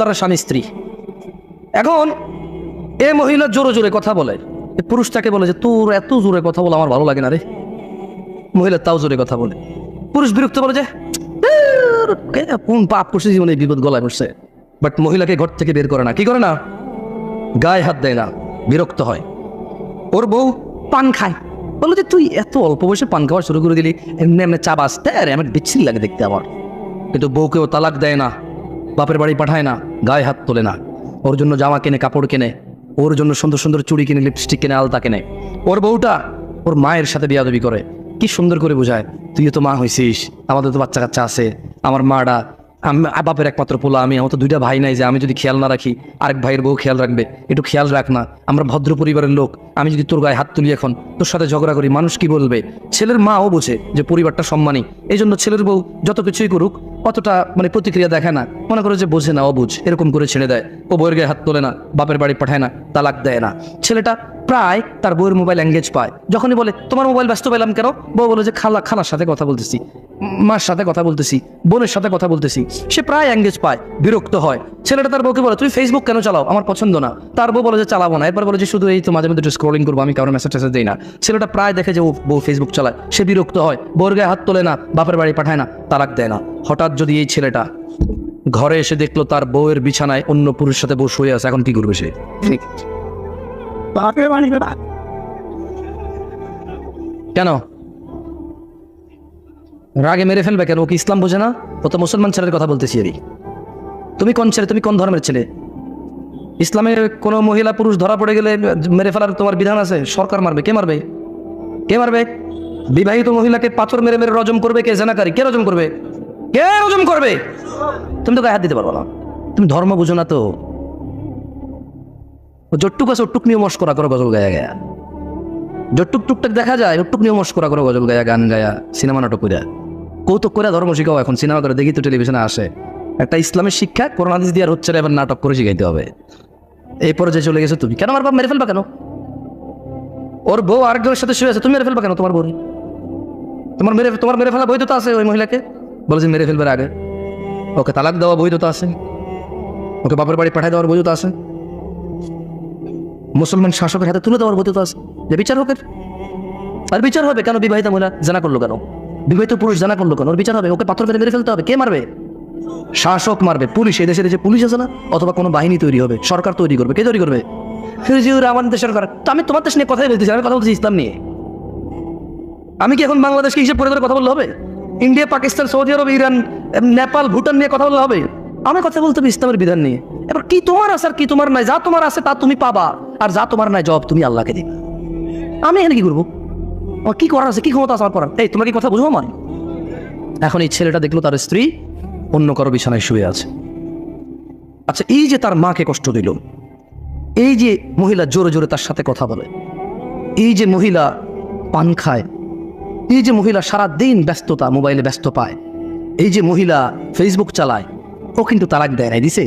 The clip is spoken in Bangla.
তারা স্বামী স্ত্রী। এখন এ মহিলা জোরে জোরে কথা বলে, পুরুষটাকে বলে যে তোর এত জোরে কথা বলে আমার ভালো লাগে না রে। মহিলা তাও জোরে কথা বলে, পুরুষ বিরক্ত বলে যে কোন পাপ করছে জীবনে বিপদ গলায় বসছে। বাট মহিলাকে ঘর থেকে বের করে না, কি করে না, গায়ে হাত দেয় না, বিরক্ত হয়। ওর বউ পান খায়, বলো যে তুই এত অল্প বয়সে পান খাওয়া শুরু করে দিলি, এমনি এমনি চা বাঁচতে আরে আমার বিচ্ছিরি লাগে দেখতে আমার। কিন্তু বউকেও তালাক দেয় না, বাপের বাড়ি পাঠায় না, গায়ে হাত তোলে না। ওর জন্য জামা কেনে, কাপড় কেনে, ওর জন্য সুন্দর সুন্দর চুড়ি কিনে, লিপস্টিক কিনে, আলতা কেনে। ওর বউটা ওর মায়ের সাথে বিয়াদবি করে, কি সুন্দর করে বোঝায় তুইও তো মা হয়েছিস, আমাদের তো বাচ্চা কাচ্চা আছে, আমার মাটা বাপের একমাত্র পোলা আমি, আমার তো দুইটা ভাই নাই যে আমি যদি খেয়াল না রাখি আরেক ভাইয়ের বউ খেয়াল রাখবে, একটু খেয়াল রাখ না, আমরা ভদ্র পরিবারের লোক, আমি যদি তোর গায়ে হাত তুলি এখন, তোর সাথে ঝগড়া করি, মানুষ কি বলবে। ছেলের মাও বোঝে যে পরিবারটা সম্মানী, এই জন্য ছেলের বউ যত কিছুই করুক অতটা প্রতিক্রিয়া দেখায় না, মনে করে যে বোঝে না, অবুঝ, এরকম করে ছেড়ে দেয়। ও বউয়ের গায়ে হাত তোলে না, বাপের বাড়ি পাঠায় না, তালাক দেয় না। ছেলেটা প্রায় তার বউয়ের মোবাইল এঙ্গেজ পায়, যখনই বলে তোমার মোবাইল ব্যস্ত পেলাম কেন, বউ বলে যে খালার সাথে কথা বলতেছি, মার সাথে কথা বলতেছি, বোনের সাথে কথা বলতেছি। সে প্রায় এঙ্গেজ পায়, বিরক্ত হয়। ছেলেটা তার বউকে বলে তুমি ফেসবুক কেন চালাও, আমার পছন্দ না। তার বউ বলে যে চালাবো না, এরপর বলে যে শুধু এই তো মাঝে মধ্যে একটু স্ক্রলিং করবো, আমি কারো মেসেজ টেসেজ দিই না। ছেলেটা প্রায় দেখে যে ও বউ ফেসবুক চালায়, সে বিরক্ত হয়, বউর গায়ে হাত তোলে না, বাপের বাড়ি পাঠায় না, তালাক দেয় না। হঠাৎ যদি এই ছেলেটা ঘরে এসে দেখলো তার বউয়ের বিছানায় অন্য পুরুষের সাথে বউ শুয়ে আছে, এখন কি করবে সে? কেন রাগে মেরে ফেলবে কেন? ও কি ইসলাম বোঝে না? ও তো মুসলমান ছেলের কথা বলতেছি। এরই তুমি কোন ছেলে, তুমি কোন ধর্মের ছেলে? ইসলামের কোনো মহিলা পুরুষ ধরা পড়ে গেলে মেরে ফেলার তোমার বিধান আছে? সরকার মারবে? কে মারবে? কে মারবে? বিবাহিত মহিলাকে পাথর মেরে মেরে রজম করবে কে? জেনাকারী। কে রজম করবে? কে রজম করবে? তুমি তো গায়ে হাত দিতে পারবো না, তুমি ধর্ম বুঝো না তো। জট্টুক আছে ওটুক নিয়ে মস্করা করো, গজল গায়া গায়া জট্টুক টুকটাক দেখা যায়, ওটুক নিয়ে মস্করা করো, গজল গায়া, গান গায়া, সিনেমা নাটক করে, কৌতুক করে ধর্ম শিখাও। এখন সিনেমা করে দেখি তো, টেলিভিশনে আসে একটা ইসলামের শিক্ষা, কোরআন হাদিস দিয়ে আর হচ্ছে না, এবার নাটক করে শিখাইতে হবে। এই পর্যায়ে চলে গেছে তুমি। কেন আমার বাপ মেরে ফেলবা কেন? ওর বউ আরেকজনের সাথে শুয়ে আছে, তুমি মেরে ফেলবা কেন তোমার বউ? তোমার মেরে ফেলা বৈধতা আছে ওই মহিলাকে? বলে যে মেরে ফেলবার আগে ওকে তালাক দেওয়া বৈধতা আছে, ওকে বাপের বাড়ি পাঠায় দেওয়ার বৈধতা আছে, মুসলমান শাসকের হাতে তুলে দেওয়ার বৈধতা আছে, যে বিচার হোক। আর বিচার হবে কেন? বিবাহিত মহিলা জানা করলো কেন? বিবাহিত পুরুষ জানা করলো কেন? ওর বিচার হবে, ওকে পাথর মেরে মেরে ফেলতে হবে। কে মারবে? শাসক মারবে, পুলিশ। এই দেশের যে পুলিশ আছে না, অথবা কোনো বাহিনী তৈরি হবে, সরকার তৈরি করবে। কে তৈরি করবে? আমাদের দেশের সরকার। তো আমি তোমার দেশ নিয়ে কথাই বলতেছি, আমি কথা বলছি ইসলাম নিয়ে। আমি কি এখন বাংলাদেশকে হিসেব করে কথা বললে হবে? ইন্ডিয়া, পাকিস্তান, সৌদি আরব, ইরান, নেপাল, ভুটান নিয়ে কথা বললে হবে? আমি কথা বলতে হবে ইসলামের বিধান নিয়ে। এবার কি তোমার আছে আর কি তোমার নাই, যা তোমার আছে তা তুমি পাবা, আর যা তোমার নাই জবাব তুমি আল্লাহকে দিবে। আমি এখানে কি করবো? আমার কি করার আছে, কি ক্ষমতা আছে আমার করার? এই তোমরা কি কথা বুঝবো আমার? এখন এই ছেলেটা দেখলো তার স্ত্রী অন্য কারো বিছানায় শুয়ে আছে। আচ্ছা, এই যে তার মাকে কষ্ট দিল, এই যে মহিলা জোরে জোরে তার সাথে কথা বলে, এই যে মহিলা পান খায়, এই যে মহিলা সারা দিন ব্যস্ততা, মোবাইলে ব্যস্ত পায়, এই যে মহিলা ফেসবুক চালায়, ও কিন্তু তালাক দেয় নাই, দিছে?